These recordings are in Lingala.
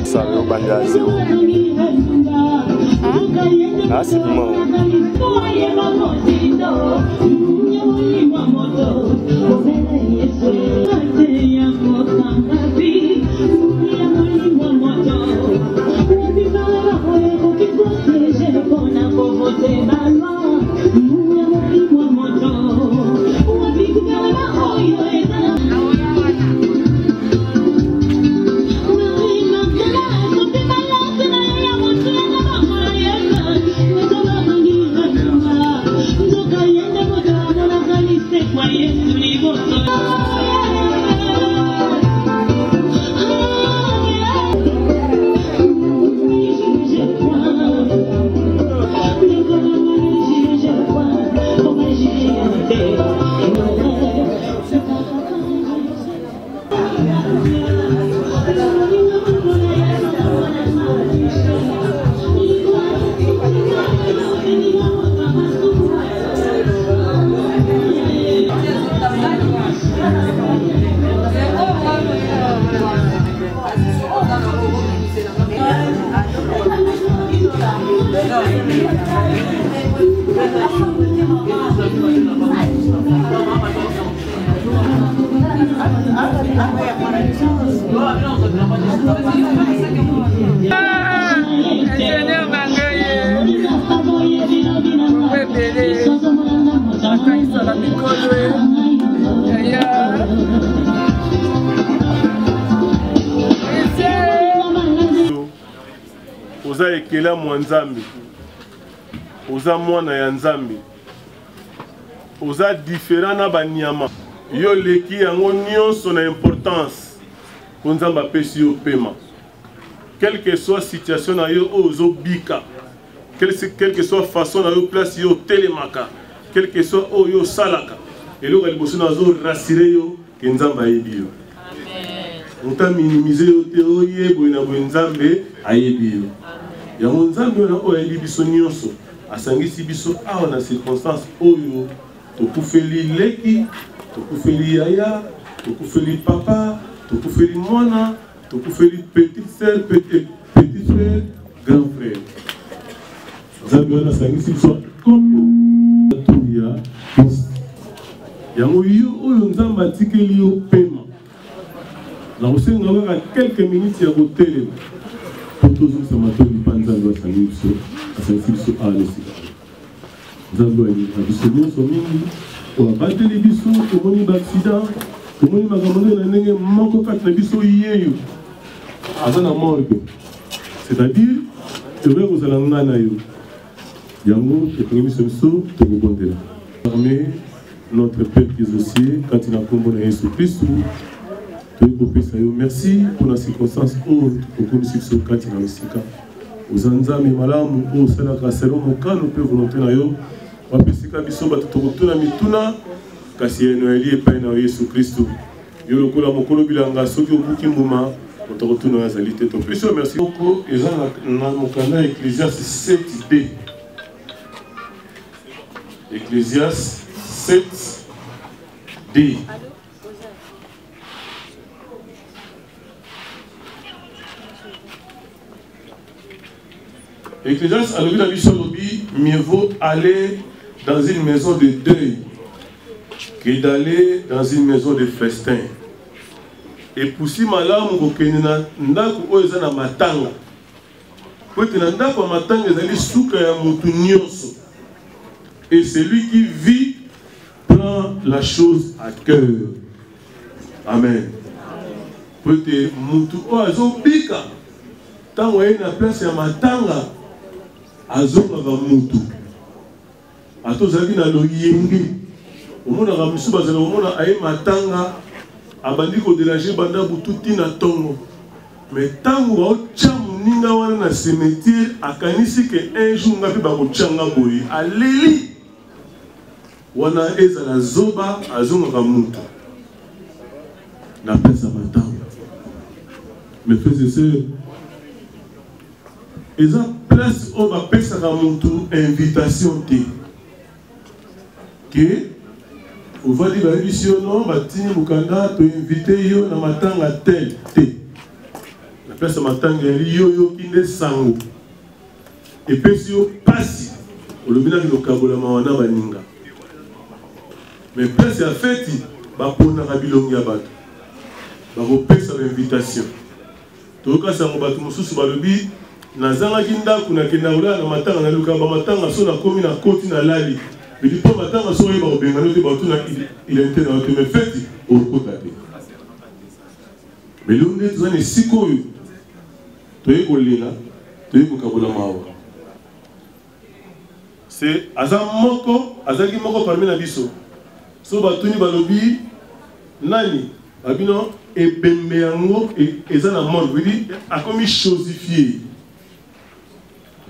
Salut, banda zéro. Ah, c'est bon. Oza ekela mwanzambi, oza mwana ya nzambi, oza différent na banyama. Yo leki yango nyonso na importance po nzambe apesi yo pema. Quelle que soit situation na yo ozo bika, quelle que soit façon na yo place yo telemaka, quelle que soit yo salaka, eloko liboso na zo rassurer yo ke nzambe ayebi yo. On t'a minimisé yo te oye boina bo nzambe ayebi yo. Yango nzambe na oyo ayebi biso nyonso asangisi biso awa na circonstance oyo tokufeli leki, tokufeli yaya, tokufeli papa, tokufeli mwana, tokufeli petite sœur, petit frère, grand frère. Nzambe na asangisi biso comme tuya yango yo oyo nzambe atikeli yo pema. Na osenga kaka quelques minutes ya kotelema toujours ce matin du panzalo asangisi biso ala esika nzambe ayebi biso nyonso mingi oabateli biso tomoni baaccident tomoni makambo na ndenge moko kati na biso yeyo aza na morgue, c'est-à-dire tokoki kozala ngai na yo yango etongi biso biso tokobondela arme notre Père qui est aux cieux quand il a kombo na Yesu Kristu. Merci pour la circonstance où nous sommes kati na misika. Uzanzami malamu o sala kaselo mokano pe volonté na yo. Wapesika biso batotokotuna mituna kasi eno eli epai na Yesu Kristu. Yo lokola mokolo bilanga soki obuki mbuma otokotuna ya zalité to. Merci beaucoup. Ezana na mokanda Ecclésiaste 7b. Ecclésiaste 7d. Ecclésiaste a levé la vie, mieux vaut aller dans une maison de deuil que d'aller dans une maison de festin. Et pour si malamu kokenina ndako oyo eza na matanga. Po te na ndako matanga ezali suka ya mutu nyonso. Et celui qui vit prend la chose à cœur. Amen. Po te mutu oyo azobika tango ye na place ya matanga azongaka mutu atozalaki na loyenge omonaka misu bazala omona aye matanga abandi koderange banda butu tina tongo me ntango baotya moninga wana na cimetière akanisi ke un jour nga mpe bakotyanga boye aleli wana ezala zoba azongaka mutu na place ya matanga. Mes frères et sœurs, ils ont place où on appelle ça une invitation. Que on va dire que si on va tenir le candidat pour inviter yo na matanga tel té. La place matanga yo qui ne sango. Et puis si on passe, on le met dans le kabola mawana baninga. Mais place à fête, bah pour na rabilongi abat. Bah vous paye sa invitation. Tout cas ça on va tout mususu balobi na zanga kinda kuna kenda ula na matanga na luka ba matanga so na komi na koti na lali. Mais du coup matanga so yeba obenga no te ba tuna il était dans le fête au kota te. Mais l'on est dans les siko yo. Toye kolela, toye kokabola mawa. C'est azaki moko parmi na biso. So batuni balobi nani abino ebembe yango eza na monde veut dire a comme chosifié.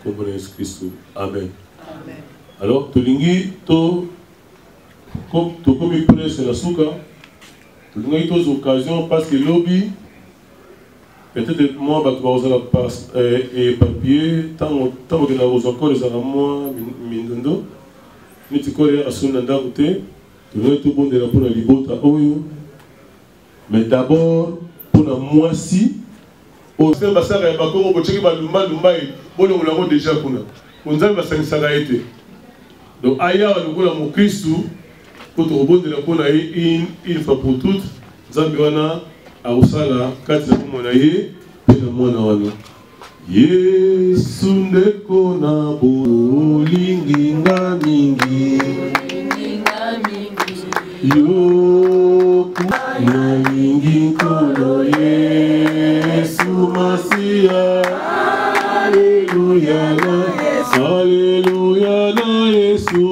Comprenez Christ. Amen. Amen. Alors tolingi to comme presse la souka. Tolingi to occasion parce que lobby peut-être moi bah tu vas usar et papier tant que na usa encore les moi mindondo ni tikore asuna ndakute tu tout bon de la pour la libota oyo. Mais d'abord, pour la moisi, au sein de la salle, on va checker le déjà. On a fait donc, ailleurs, nous avons Christ pour te rebondir de la pour une fois pour toutes. Zambiwana, Aosala, Katia Monaye, et la Monawana. Yesu ndekona bolinginga mingi. Yo nalingi kolo Yesu Masia. Alléluia na Yesu. Alléluia na Yesu.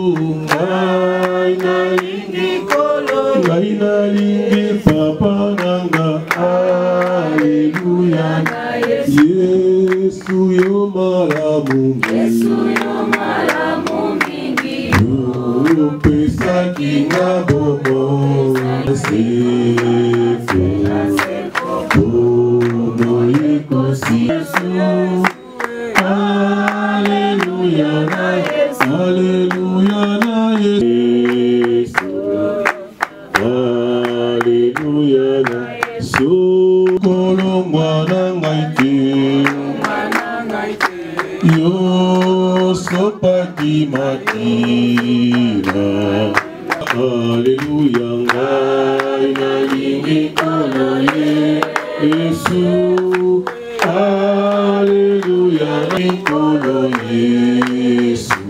Ngai nalingi kolo. Ngai nalingi papa nanga. Alléluia na Yesu. Yesu yo malamu. Yesu yo malamu mingi. Yo pesa kinga bomo. Sefe. Bomo ikosi. Yesu. Alléluia na Yesu. Alléluia na Yesu. Alléluia na Yesu. Kolongwa na ngaite. Yo sopaki makina. Alléluia ngai nalingi kolo Yesu. Alléluia kolo Yesu.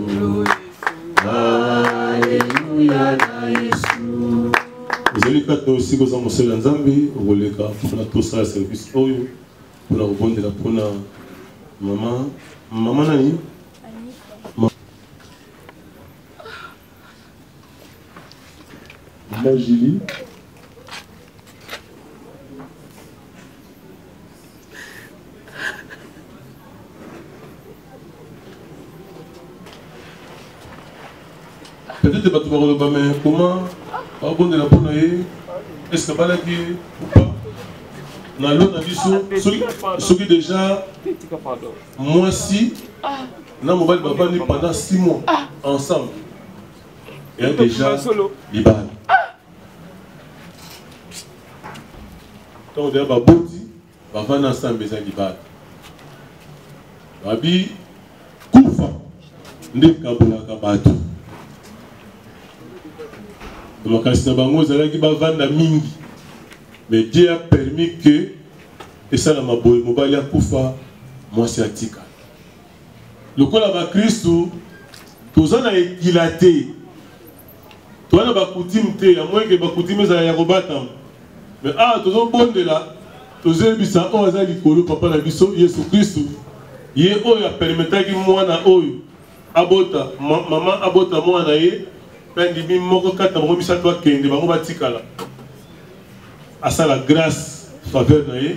Alléluia na Yesu. Ezali kata aussi koza mosala nzambe okoleka mpona tosala service oyo mpona kobondela mpona mama nani Mama Julie. Peut-être que tu vas le mais comment abonner la bonne est-ce que balaki ou pas na l'eau na biso ceux qui déjà moi si na mobile baba ni pendant 6 mois ensemble et déjà libal donc derrière baboti bava na ensemble za libal babi kufa nde kabula kabatu donc na bango zalaki bavanda mingi mais Dieu a permis que et ça la maboye mobali akufa mwasi atika lokola ba Kristo tozana ekilate toana ba coutume te ya moins que ba coutume za ya robata mais tozo bondela tozebisa o azali kolo papa na biso Yesu Kristo ye oyo a permetaki mwana oyo abota mama abota mwana ye pendi bi moko kata mo misato akende bango batikala asa la grâce faveur na ye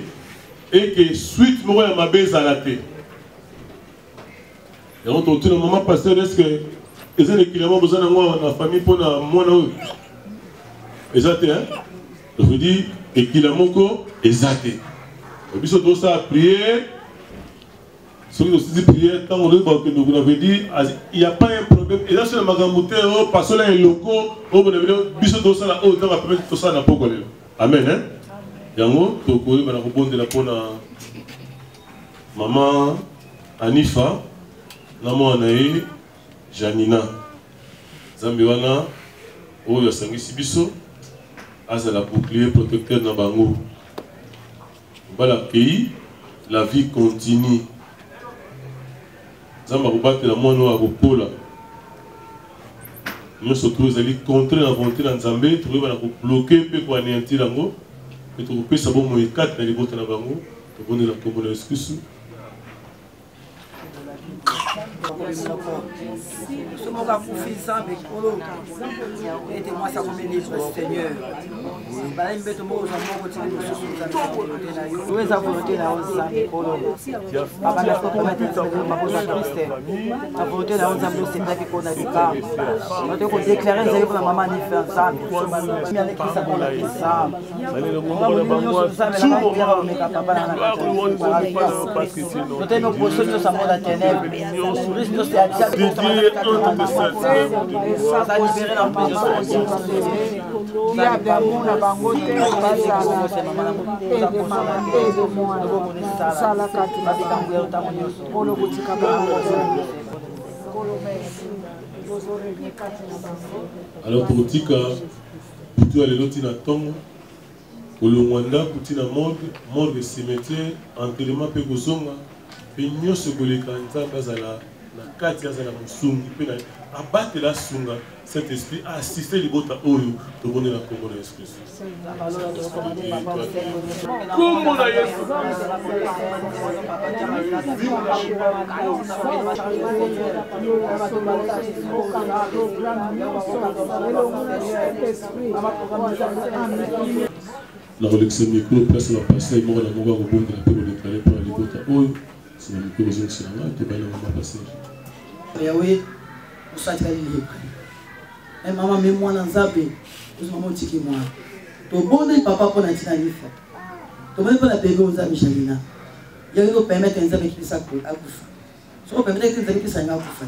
et que suite moko ya mabe ezala te yango totuna mama pasteur est-ce que eza l'équilibre besoin nango na famille mpona mwana oyo eza te je vous dis ekila moko eza te biso tosala prière Ce qui est aussi prière, tant que nous avons dit, il n'y a pas un problème. Et là, c'est le magamoté, parce que là, il y a un loco, on a dit, biso de ça, on a permis tout ça, on a pas collé. Amen, hein? Yango, tu connais, on a répondu la pour maman Anifa, maman Anaï, Janina. Zambiwana, oh, il y a 5 biso, à la bouclier protecteur dans Bango. Voilà, pays, la vie continue. Zamba kobatela la moine à Bopola. Nous surtout nous allons contrer la volonté de Nzambe, tu vas bloquer pour anéantir l'ango, et tu peux savoir mon 4 dans les bottes na bango, tu vas la commune excuse. Aidez-moi à comme libre, Seigneur. Alors pour Tika, pour tout aller l'autre tombe, pour le Rwanda, pour tina morgue cimetière, enterrement pe kozonga, pe nyonso koleka nzambe azala na kati azala musungi pe na abattre la sunga, cet esprit a assisté les bottes à oyo to bonne la Congo na esprit. Comment la la relecture micro place la passer mort la mort au bon de la paix déclaré par les bottes à oyo, c'est la micro aux sur la te ba la passer. Yahweh, on s'attire libre. Et maman, mais moi dans Zabé, vous m'avez dit que moi. Ton bon papa pour la tina lifa. Ton bon pour la bébé aux amis Jalina. Il y a eu permettre un Zabé qui s'accouche à Koufa. Si on permettait que Zabé qui s'aille à Koufa.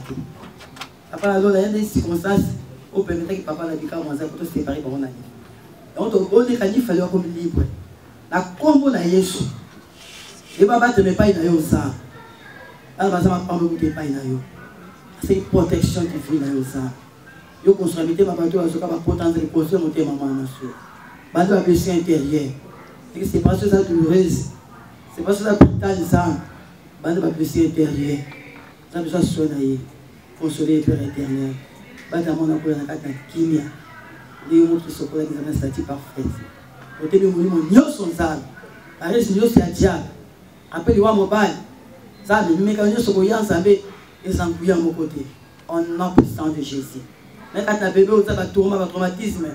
Après la loi, il y a des circonstances où on permettait que papa n'a pas commencé pour se séparer par un ami. Donc ton bon il fallait comme libre. La combo na Yesu. Les babas te met pas dans yo ça. Alors ça m'a pas me goûter pas dans yo. C'est une protection divine dans yo ça. Yo construit ma bateau à ce qu'on va potentiel de construire monter maman monsieur. Bateau à blessure intérieure. Et c'est pas ça douloureuse. C'est pas ça brutal ça. Bateau à blessure intérieure. Ça besoin soigner, consoler Père éternel. Bateau à mon amour dans la kimia. Les mots qui sont pour l'examen statique parfaite. Côté de mon nyo son zal. Arrête nyo c'est à diable. Après le roi mobile. Ça le mécanisme sont voyant ensemble. Ils ont à mon côté. En nom puissant de Jésus. Mais quand tu as bébé, tu as un traumatisme.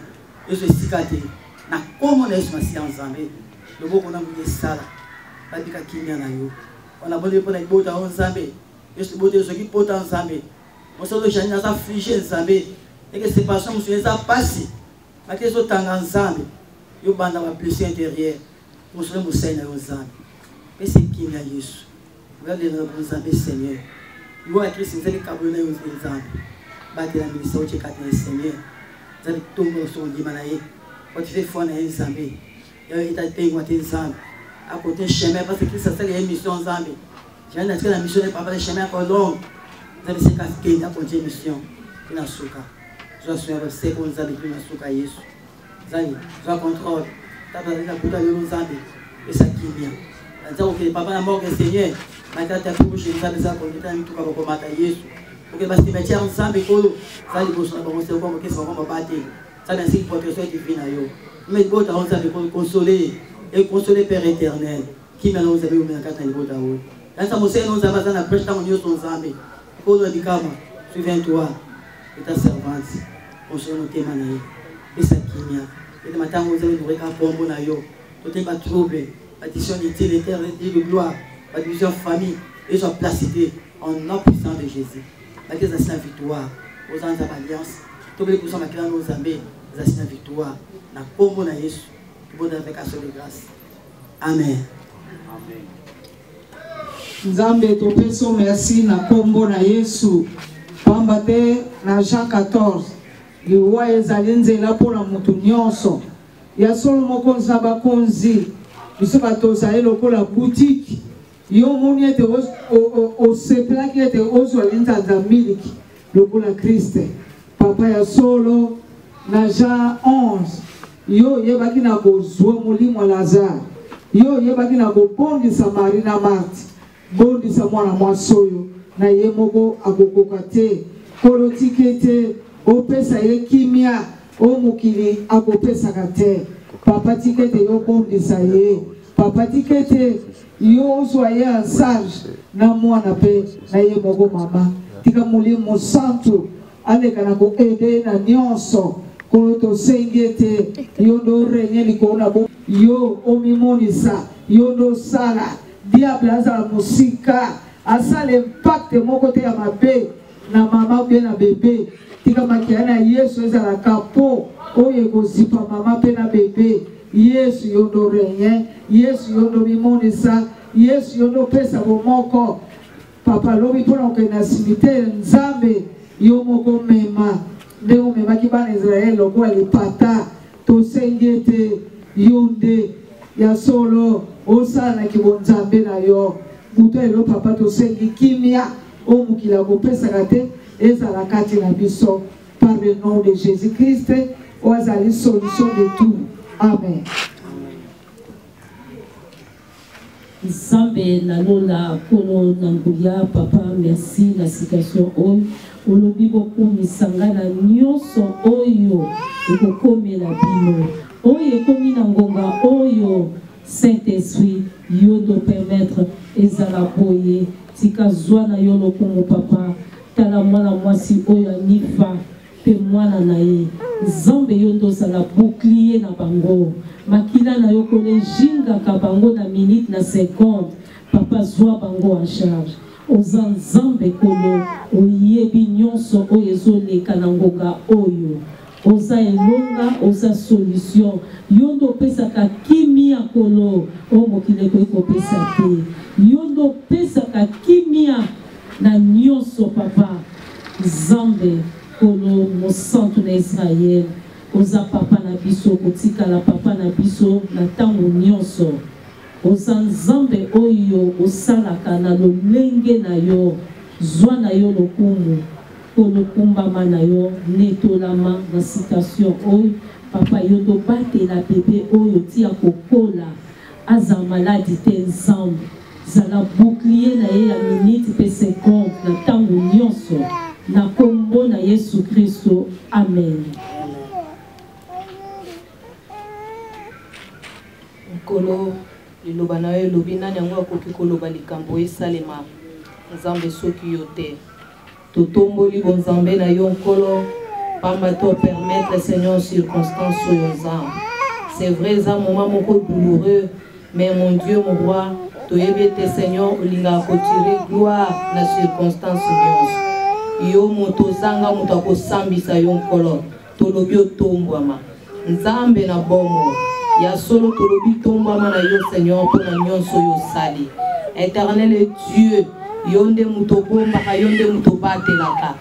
Et je suis cicaté. Na comment on est ensemble. Le mot qu'on a voulu ça là. Pas de kimia na yo. On a voulu pour les bottes ensemble. Et ce botte ce qui porte ensemble. On se le janina ça figé ensemble. Et que ces passions monsieur ça passé. Mais que ce temps ensemble. Yo banda ma blessure intérieure. On se le moussait na ensemble. Et c'est kimia Jésus. Regardez nous ensemble Seigneur. Yo a Christ c'est le cabonné ensemble. Battre la ministère au Seigneur. Vous allez tomber sur le dimanaï. Quand tu fais foi dans ensemble. Il y a un pays ensemble. À côté chemin parce que ça c'est une mission ensemble. J'ai un la mission n'est pas le chemin encore long. Vous allez se casquer à côté mission. Il a souka. Je suis un recette pour nous habituer à souka Yesu. Vous allez, je contrôle. T'as pas la putain de nous habituer. Et ça qui vient. C'est-à-dire que papa la mort du Seigneur. Maintenant tu as couché nous habituer à côté tout comme combattre Yesu. Porque mas te metia ensemble quando sai de bolso para você como que só como bater. Sabe assim proteção divina eu. Mais bota ensemble pour consoler et consoler Père éternel. Qui maintenant vous avez eu na carte de bota o. Essa moça não sabe fazer na presta onde eu sou ensemble. Quando eu dicama, souviens-toi de ta servante. Consoler no tema na eu. Essa kimia. Ele matar vous avez nous récap pombo na eu. Tu tem pas trouble. Addition d'utilité éternelle de gloire. Addition famille et soit placité en nom puissant de Jésus. Parce que c'est la victoire aux ans de l'alliance. Tous les coups sont maquillés dans nos zambés. C'est la victoire. Na combo na Yesu. Bonne invocation de grâce. Amen. Amen. Nzambe topeso merci na kombo na Yesu. Pamba te na Jean 14. Liwa ezali nzela pona mutu nyonso. Ya solo moko nzaba konzi. Biso batoza lokola boutique. Yo moni ete o sepla ki ete ozo alinta za miliki. Lokola Christe. Papa ya solo na Jean 11. Yo yebaki na kozwa molimo Lazare. Yo yebaki na kobondisa Marie na Marthe. Bondisa mwana mwasoyo na ye moko akokoka te. Kolo tikete opesa ye kimia o mokili akopesaka te. Papa tikete yo bondisa ye. Papa tikete yo ozwa ye en charge na mwana pe na ye moko mama. Tika molimo santo aleka na ko ede na nyonso. Kolo to sengete yo do renye likona bo yo omimonisa yo do sala diable azala musika asala impact moko te ya mabe na mama bien na bébé tika makia na Yesu ezala kapo oye kozipa mama pe na bébé Yesu yo do renye Yesu yo do mimonisa Yesu yo do pesa bomoko papa lobi pona ko na cimetière Nzambe yo moko mema ndeko memaki bana Israel loko alipata to sengete yonde ya solo osala kibonzambe na yo buto elo papa to sengi kimia o mukila ko pesa kate ezala kati na biso par le nom de Jésus-Christ o azali solution de tout. Amen. Nzambe na lola kono nanguya papa merci la situation o olobi bokumisanga na nyonso oyo ekokomela bino oyo ekomi na ngonga oyo Saint-Esprit yo do permettre ezala boye tika zwa na yo lokumu papa tala mwana mwasi oyo anifa pe mwana na ye Nzambe yo ndozala bouclier na bango makila na yo kolejinga ka bango na minute na seconde papa zwa bango en charge oza Nzambe kolo oyebi nyonso oyo ezoleka na ngonga oyo oza elonga oza solution yondo pesaka kimia kolo o mokile ko kopesa te yondo pesaka kimia na nyonso papa Nzambe kolo mo santo na Israël oza papa na biso kotika la papa na biso na tango nyonso oza Nzambe oyo osalaka na lolenge na yo zwa na yo lokumu kono kumbama na yo netolama na citation oyo papa yo to bate la bébé oyo tia kokola aza maladi te Nzambe zala bouclier na ye ya minute pe seconde na tango nyonso na kombo na Yesu Kristo amen. Nkolo liloba na yo lobi nani yango akoki koloba likambo esalema Nzambe soki yo te totomboli bonzambe na yo nkolo pamba to permettre Seigneur circonstance oyo Nzambe c'est vrai ça moment moko douloureux mais mon Dieu mon roi toyebi te Seigneur olinga kotirer gloire na circonstance nyonso yo moto zanga moto akosambisa yo nkolo tolobi otombwama Nzambe na bomo ya solo tolobi tombwama na yo Seigneur mpona nyonso yo sali Éternel Dieu yonde muto bomba yonde muto batelaka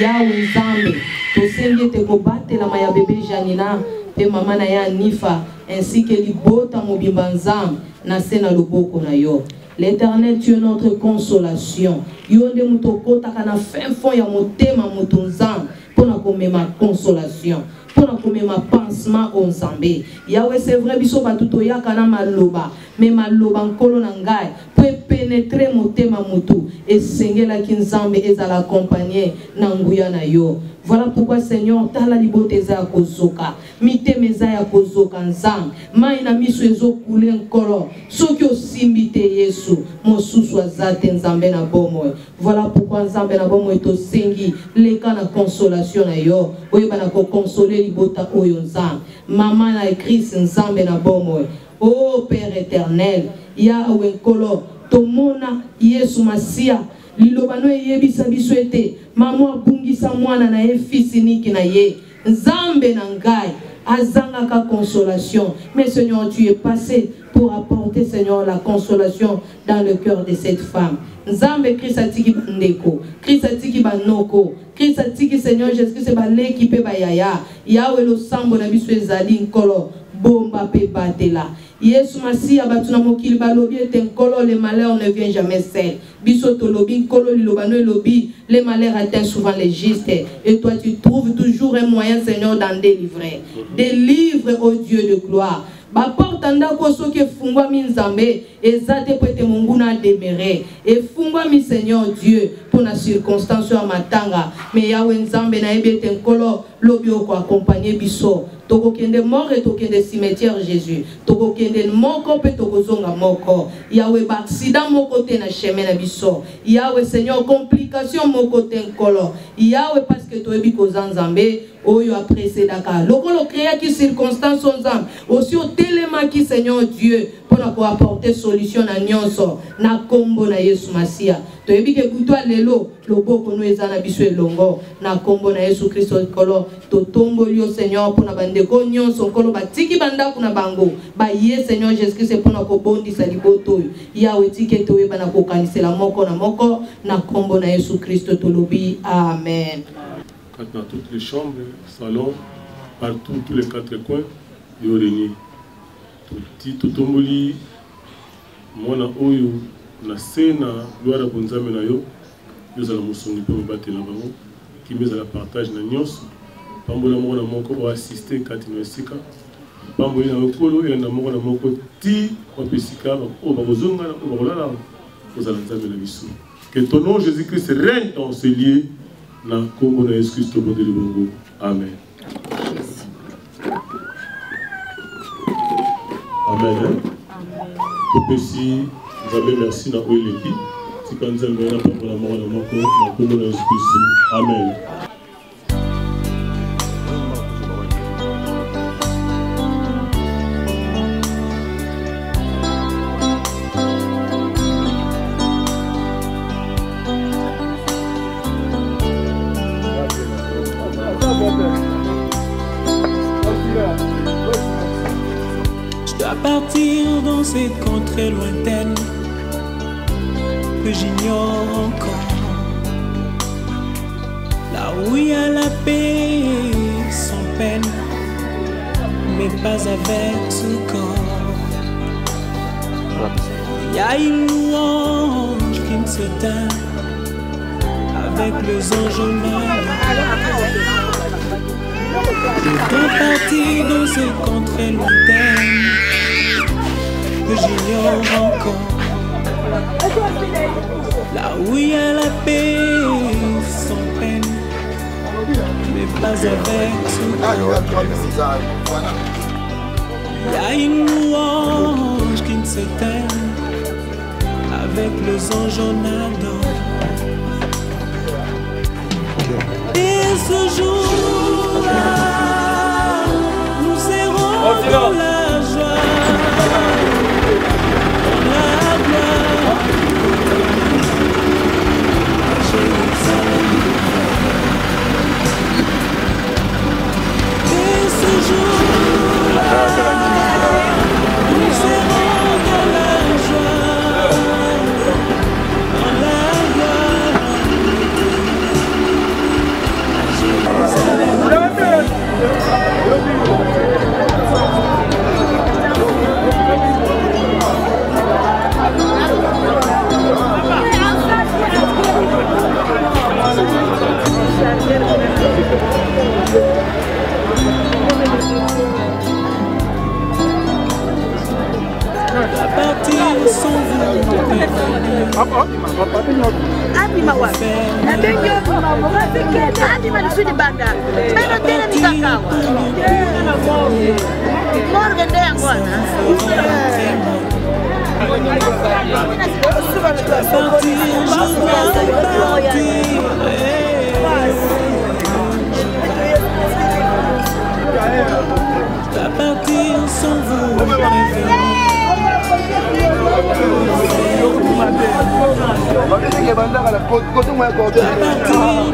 yawe Nzambe tosengi te ko batela ma ya bébé Janina pe mama na ya Nifa ainsi que libota mobimba Nzambe na sena loboko na yo. L'Éternel, tu es notre consolation yonde muto kotaka na fin fond ya motema muto Nzambe pona komema consolation pona komema pansement o Nzambe yawe c'est vrai biso batuto yaka na maloba mais maloba nkolo na ngai peut pénétrer motema mutu et sengela ki Nzambe ezala accompagner na nguya na yo. Voilà pourquoi Seigneur tala libote za kozoka mitemeza ya kozoka Nzambe mai na miso ezo kule nkolo soki osimbi te Yesu mosusu azate Nzambe na bomo. Voilà pourquoi Nzambe na bomo to sengi leka na consolation na yo oyeba na ko consoler libota oyo Nzambe mama na Christ Nzambe na bomo. Oh Père éternel Yahweh nkolo tomona Yesu Masia liloba no yebisa biso ete mama abungisa mwana na ye fils unique na ye Nzambe na ngai azangaka consolation. Mais Seigneur, tu es passé pour apporter, Seigneur, la consolation dans le cœur de cette femme. Nzambe Christ atiki bandeko, Christ atiki banoko, Christ atiki Seigneur Jésus-Christ ba l'équipe ba yaya, Yahweh lo sambo na biso ezali nkolo, bomba pe batela. Yesu Masia batuna mokili balobi ete nkolo, le malheur ne vient jamais seul. Biso tolobi nkolo lilobano elobi, les malheurs atteignent souvent les justes. Et toi tu trouves toujours un moyen, Seigneur, d'en délivrer. Délivre, ô Dieu de gloire. Ba porte ndako soki fungwa mi nzambe ezate pete munguna demere et fungwa mi Seigneur Dieu pour la circonstance ya matanga mais yawe nzambe na ebete nkolo lobi oko accompagner biso toko kende mort et toko kende cimetière Jésus toko kende moko pe toko zonga moko yawe ba accident moko te na chemin na biso yawe Seigneur complication moko te nkolo yawe parce que to ebi ko nzambe oyo apprécié daka lokolo créa qui circonstance nzambe aussi au téléma qui Seigneur Dieu pour apporter solution na nyonso na kombo na Yesu Masia to ebi ke kutwa lelo loboko no ezana biso elongo na kombo na Yesu Kristo kolo to tombo lio Seigneur pour na bandeko nyonso kolo batiki banda kuna bango ba ye Seigneur Jésus Christ pour na ko bondisa liboto yawe tike to yeba na ko kanisela moko na kombo na Yesu Kristo to lobi amen. Dans toutes les chambres, salons, partout, tous les quatre coins, il y a régné. Tout tomboli, mwana oyo, na sena, gloire à bonzame na yo, yo za la moussongi pe mbate na bango, qui met à la partage na nyos, pambola mwana moko o assister kati no esika, pamboli na okolo ya na moko ti o pesika o bazonga na o balala, o za la nzambe na biso. Que ton nom Jésus-Christ règne dans ce lieu. Na Congo na Jésus Christ au bon de l'Ibongo. Amen. Amen. Amen. Si vous avez merci na Oeleki, si quand vous avez la parole à mort na Congo na Jésus Christ. Amen. Je dois partir dans cette contrée lointaine que j'ignore encore, là où il y a la paix sans peine, mais pas avec ce corps. Il y a une louange qui me s'éteint avec les anges au je dois partir dans cette contrée lointaine que j'ignore encore, là où il y a la paix sans peine, mais pas avec ce corps. Il y a une louange qui ne s'éteint avec les anges en ardeur. Et ce jour-là, nous serons dans la joie, dans la gloire. Et ce jour-là, nous serons dans la joie, dans la gloire. La partie sans vous. La partie sans vous. La partie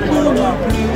pour ne plus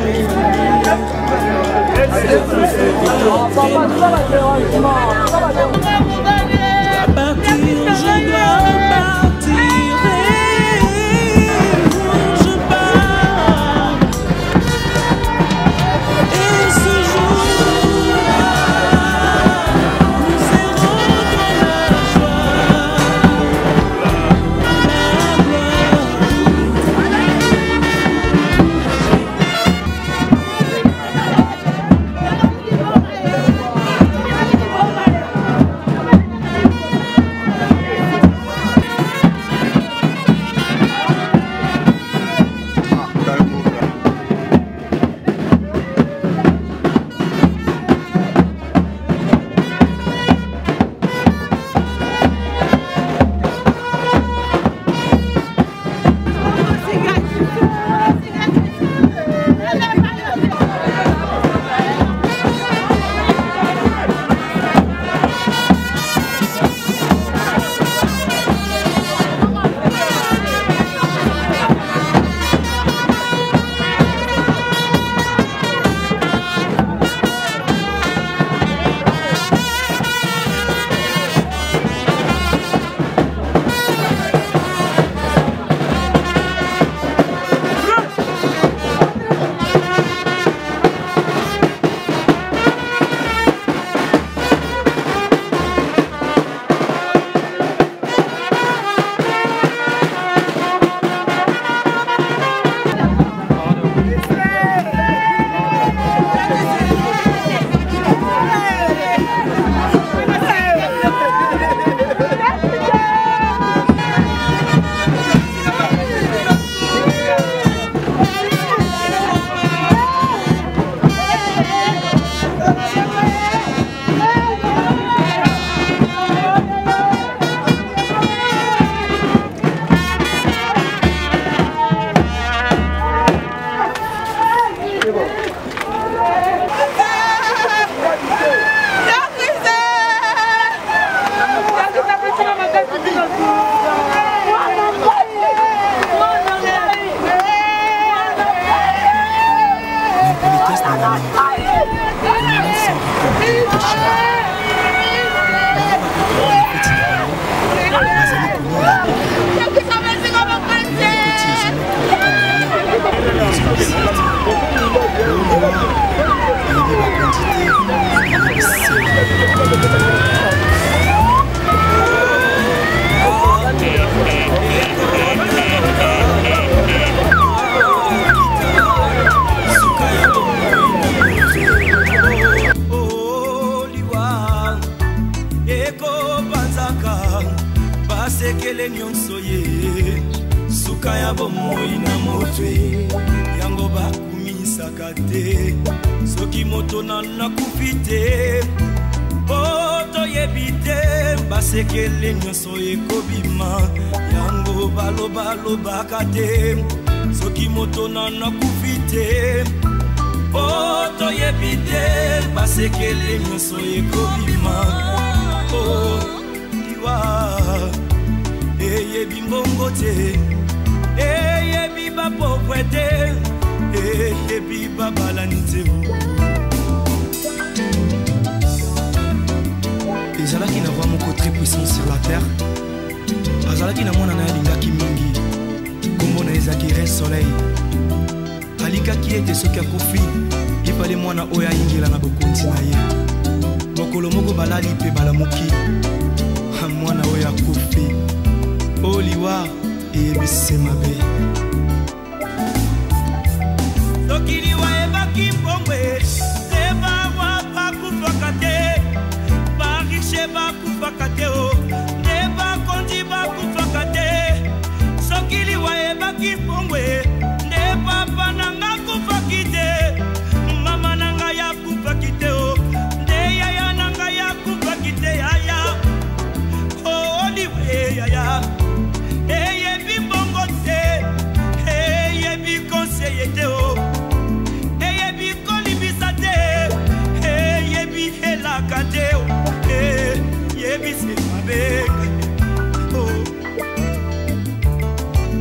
basekele nyonso ye suka ya bomoi na motwe yango bakumisaka te soki moto nakufi te po toyebi te basekele nyonso ekobima yango balobaka te soki moto nakufi te po toyebi te basekele nyonso ekobima eyebi mbongo te eyebi bapokwe te eyebi babalani te ezalaki na roi moko très puissant sur la terre azalaki na mwana na ye alingaki mingi kombo na ezalaki Re Soleil alikaki ete soki akufi epale mwana oyo ayingela na bokonzi na ye mokolo moko balali mpe balamuki mwana oyo akufi oliwa eyebisi mabe soki liwa ebaki mbongwe te bawa bakufaka te barishe bakufaka te te bakonzi bakufaka te soki liwa ebaki mbongwe te papa nanga kufaki te mama nanga yakufaki te te yaya nanga yakufaki te yaya yaya eyebi mbongo te eyebi konseye te eyebi kolibisa te eyebi elaka te eyebi se mabe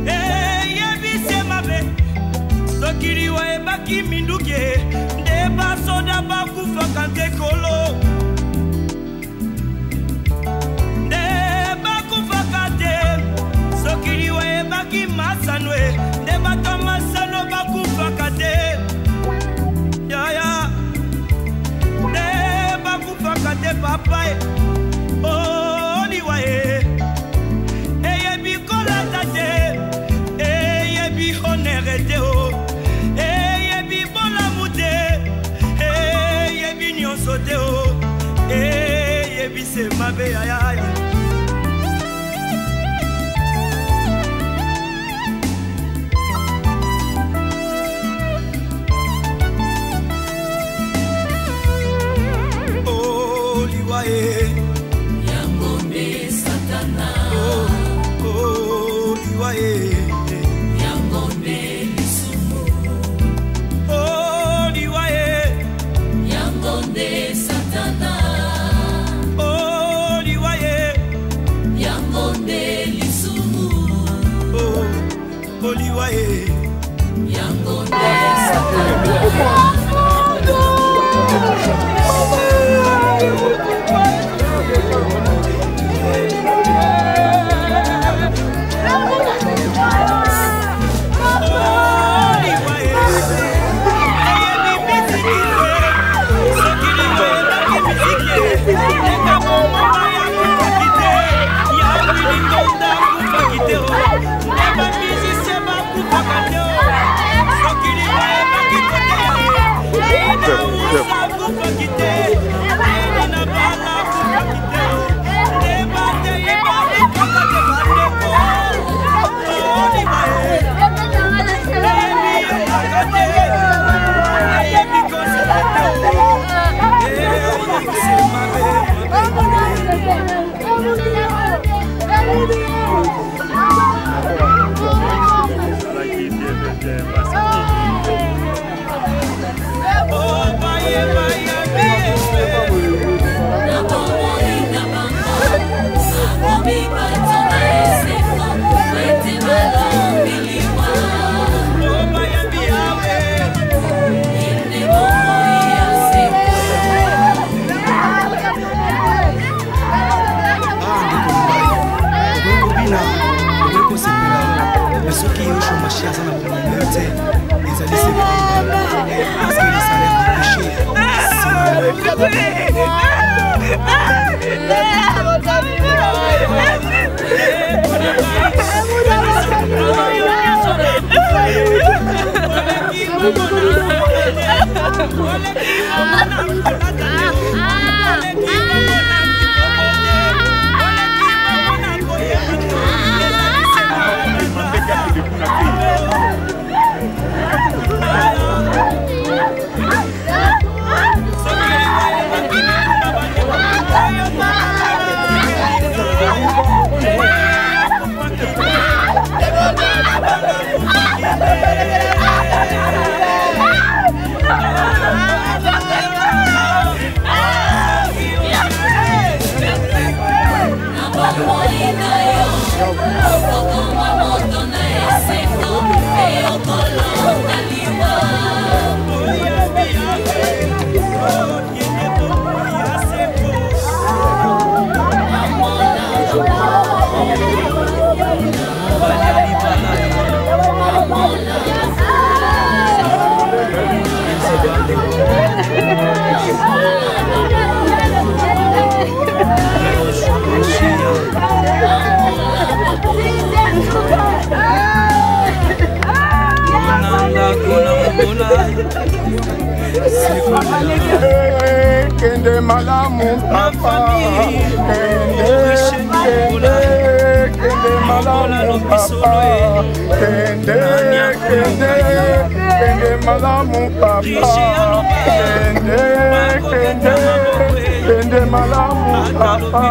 eyebi se mabe soki liwa ebaki minduke nde basoda bakufa kante kolo nde bakufa kante sokili wa ebaki masanwe nde bato masano bakufa kante yaya nde bakufa kante papa oh liwaye eyebi kolata te eyebi honerete o eyebi bolamu te eyebi nyonso te o eyebi se mabe yaya oh liwaye Yangonde Satana oh liwaye Yangonde Lisumu oh liwaye Yangonde Satana oh liwaye Yangonde Lisumu oh liwaye Yangonde Satana Kende malamu papa, kende malamu papa, kende malamu papa, kende malamu papa.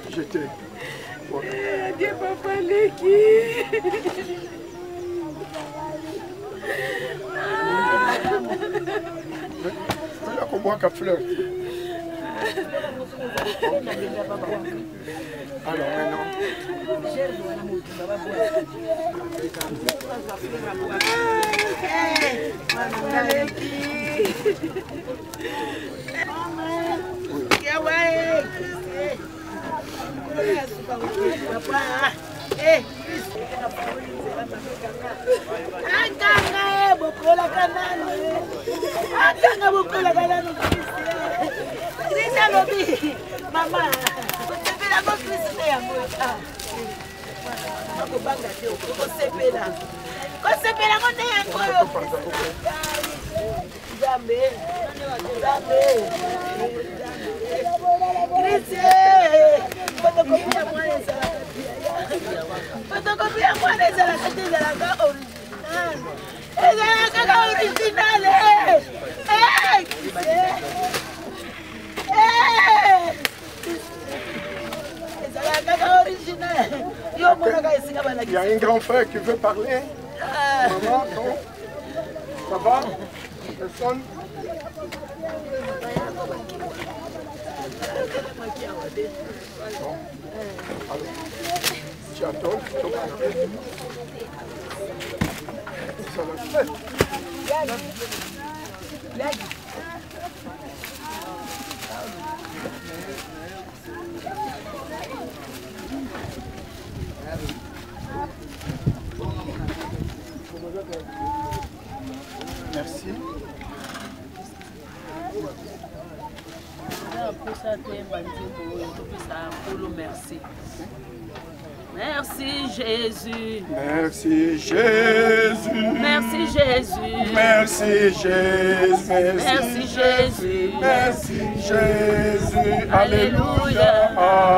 J'étais. Adieu papa Leki. C'est là qu'on boit qu'à fleur. Alors maintenant. Il y a un grand frère qui veut parler. Maman, non? Ça va? Personne? Bon. Alors, tu attends, tu vas arriver. Ça va se faire. Merci. Merci Jésus. Merci Jésus. Merci Jésus. Merci Jésus. Merci Jésus. Merci Jésus. Alléluia.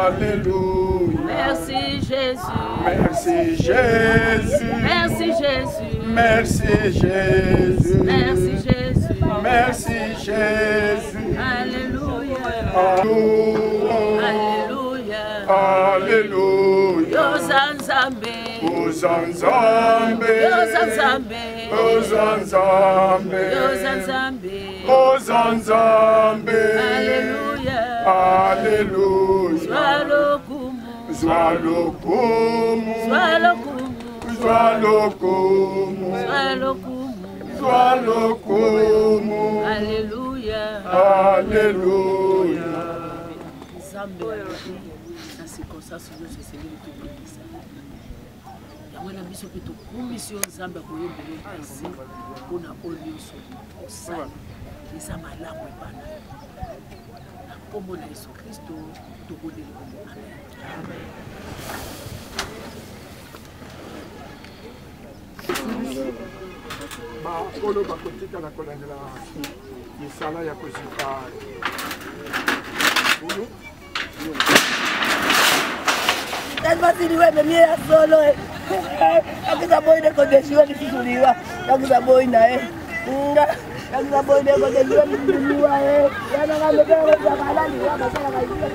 Alléluia. Merci Jésus. Merci Jésus. Merci Jésus. Merci Jésus. Merci Jésus. Merci Jésus. Alléluia. Alléluia. Alléluia. Ozanzambe. Ozanzambe. Ozanzambe. Ozanzambe. Ozanzambe. Ozanzambe. Alléluia. Alléluia. Zwalokumu. Zwalokumu. Zwalokumu. Zwalokumu. Zwalokumu. Zwalokumu. Alléluia. Alléluia. Nzambe na circonstance nyonso esengeli tobebisa yango na biso mpe tokumisi yo nzambe akoyembela mpasi mpona oyo nyonso osala eza malamu ebana na nkombo na yesu kristo tobondeli bongo amen. bakolo bakotikala kolandela misala ya kozika Masiliwe mie ya solo akuza boy de kodeshiwa nisusuliwa akuza boy nae nga akuza boy de kodeshiwa nisusuliwa yana ngalo kwa kwa halali wa basala kaizia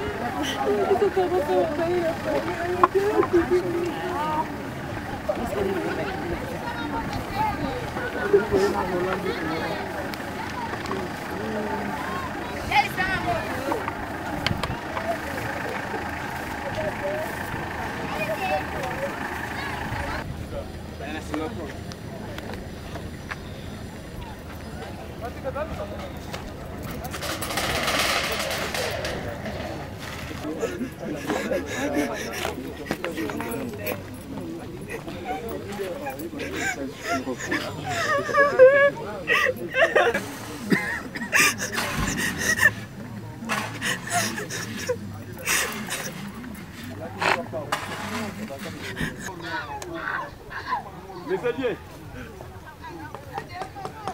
Mesalier.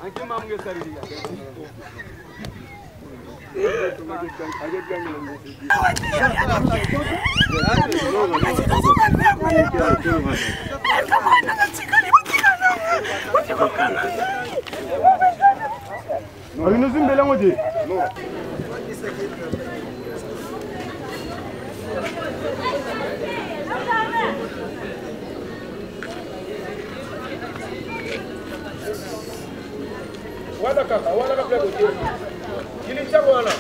Anki mamge sariliya. Wala kaka, wala kaka pleko. Kili chako wala.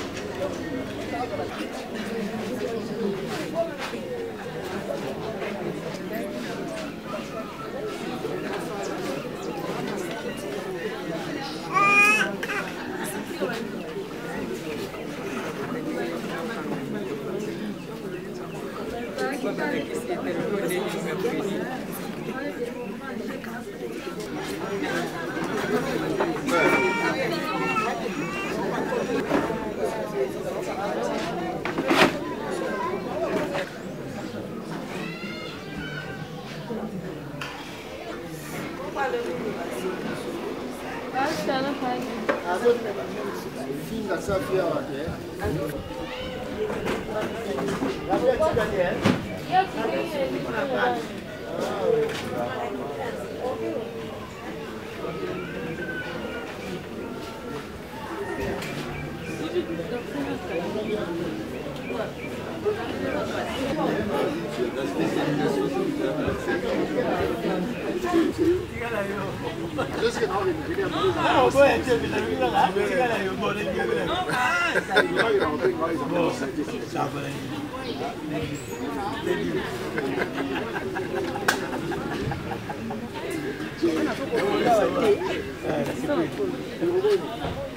Finga safi ya wake. Thank you.